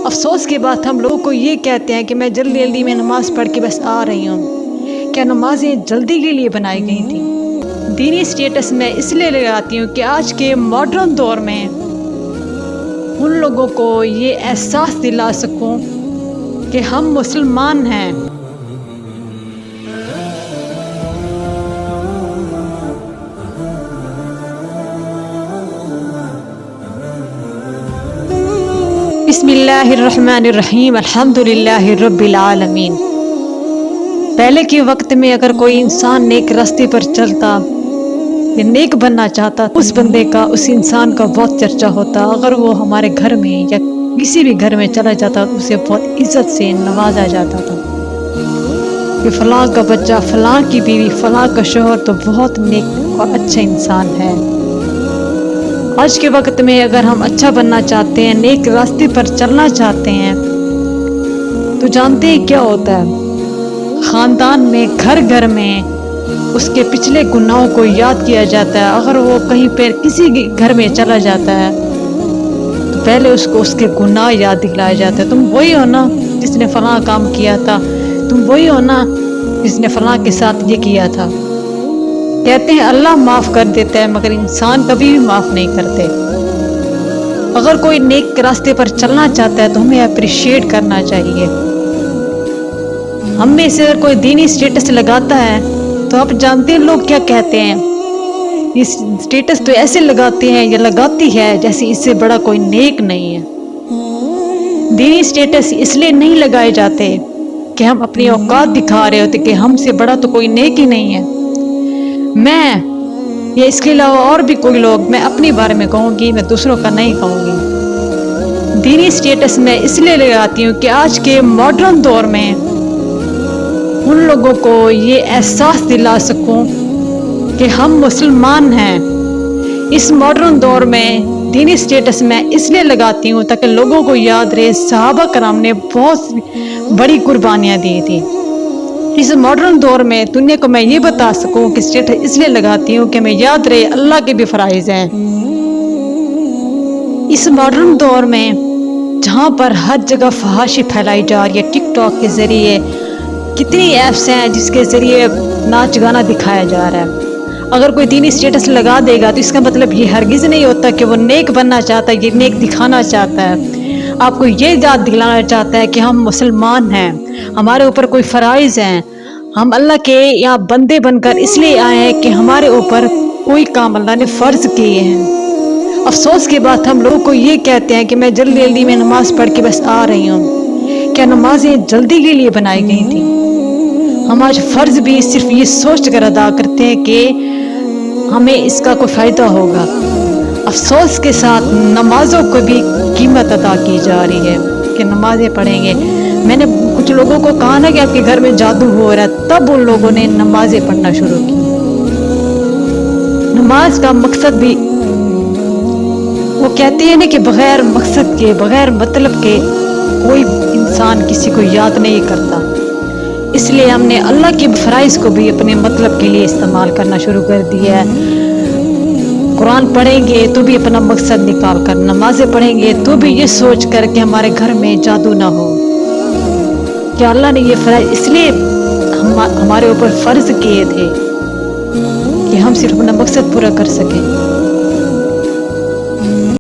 افسوس کی بات ہم لوگوں کو یہ کہتے ہیں کہ میں جلدی جلدی میں نماز پڑھ کے بس آ رہی ہوں۔ کیا نمازیں جلدی کے لیے بنائی گئی تھیں؟ دینی سٹیٹس میں اس لیے لگاتی ہوں کہ آج کے ماڈرن دور میں ان لوگوں کو یہ احساس دلا سکوں کہ ہم مسلمان ہیں۔ بسم اللہ الرحمن الرحیم، الحمدللہ رب العالمین۔ پہلے کے وقت میں اگر کوئی انسان نیک راستے پر چلتا یا نیک بننا چاہتا، اس بندے کا، اس انسان کا بہت چرچا ہوتا۔ اگر وہ ہمارے گھر میں یا کسی بھی گھر میں چلا جاتا تو اسے بہت عزت سے نوازا جاتا تھا کہ فلاں کا بچہ، فلاں کی بیوی، فلاں کا شوہر تو بہت نیک اور اچھا انسان ہے۔ آج کے وقت میں اگر ہم اچھا بننا چاہتے ہیں، نیک راستے پر چلنا چاہتے ہیں، تو جانتے ہیں کیا ہوتا ہے؟ خاندان میں، گھر گھر میں اس کے پچھلے گناہوں کو یاد کیا جاتا ہے۔ اگر وہ کہیں پہ کسی گھر میں چلا جاتا ہے تو پہلے اس کو اس کے گناہ یاد دلایا جاتا ہے۔ تم وہی ہو نا جس نے فلاں کام کیا تھا، تم وہی ہو نا جس نے فلاں کے ساتھ یہ کیا تھا۔ کہتے ہیں اللہ معاف کر دیتا ہے مگر انسان کبھی بھی معاف نہیں کرتے۔ اگر کوئی نیک راستے پر چلنا چاہتا ہے تو ہمیں اپریشیٹ کرنا چاہیے۔ ہم میں سے اگر کوئی دینی سٹیٹس لگاتا ہے تو آپ جانتے ہیں لوگ کیا کہتے ہیں؟ یہ سٹیٹس تو ایسے لگاتے ہیں یا لگاتی ہے جیسے اس سے بڑا کوئی نیک نہیں ہے۔ دینی سٹیٹس اس لیے نہیں لگائے جاتے کہ ہم اپنی اوقات دکھا رہے ہوتے کہ ہم سے بڑا تو کوئی نیک ہی نہیں ہے۔ میں یا اس کے علاوہ اور بھی کوئی لوگ، میں اپنے بارے میں کہوں گی، میں دوسروں کا نہیں کہوں گی۔ دینی سٹیٹس میں اس لیے لگاتی ہوں کہ آج کے ماڈرن دور میں ان لوگوں کو یہ احساس دلا سکوں کہ ہم مسلمان ہیں۔ اس ماڈرن دور میں دینی سٹیٹس میں اس لیے لگاتی ہوں تاکہ لوگوں کو یاد رہے صحابہ کرام نے بہت بڑی قربانیاں دی تھی۔ اس ماڈرن دور میں دنیا کو میں یہ بتا سکوں کہ سٹیٹس اس لیے لگاتی ہوں کہ میں یاد رہے اللہ کے بھی فرائض ہیں۔ اس ماڈرن دور میں جہاں پر ہر جگہ فحاشی پھیلائی جا رہی ہے، ٹک ٹاک کے ذریعے کتنی ایپس ہیں جس کے ذریعے ناچ گانا دکھایا جا رہا ہے۔ اگر کوئی دینی سٹیٹس لگا دے گا تو اس کا مطلب یہ ہرگز نہیں ہوتا کہ وہ نیک بننا چاہتا ہے، یہ نیک دکھانا چاہتا ہے۔ آپ کو یہ یاد دلانا چاہتا ہے کہ ہم مسلمان ہیں، ہمارے اوپر کوئی فرائض ہیں، ہم اللہ کے یہاں بندے بن کر اس لیے آئے ہیں کہ ہمارے اوپر کوئی کام اللہ نے فرض کیے ہیں۔ افسوس کی بات ہم لوگوں کو یہ کہتے ہیں کہ میں جلدی جلدی میں نماز پڑھ کے بس آ رہی ہوں۔ کیا نمازیں جلدی کے لیے بنائی گئی تھیں؟ ہم آج فرض بھی صرف یہ سوچ کر ادا کرتے ہیں کہ ہمیں اس کا کوئی فائدہ ہوگا۔ افسوس کے ساتھ نمازوں کو بھی قیمت ادا کی جا رہی ہے کہ نمازیں پڑھیں گے۔ میں نے کچھ لوگوں کو کہا نا کہ آپ کے گھر میں جادو ہو رہا ہے، تب ان لوگوں نے نمازیں پڑھنا شروع کی۔ نماز کا مقصد بھی وہ کہتے ہیں نا کہ بغیر مقصد کے، بغیر مطلب کے کوئی انسان کسی کو یاد نہیں کرتا۔ اس لیے ہم نے اللہ کے فرائض کو بھی اپنے مطلب کے لیے استعمال کرنا شروع کر دیا ہے۔ قرآن پڑھیں گے تو بھی اپنا مقصد نکال کر، نمازیں پڑھیں گے تو بھی یہ سوچ کر کہ ہمارے گھر میں جادو نہ ہو۔ کیا اللہ نے یہ فرائض اس لیے ہمارے اوپر فرض کیے تھے کہ ہم صرف اپنا مقصد پورا کر سکیں۔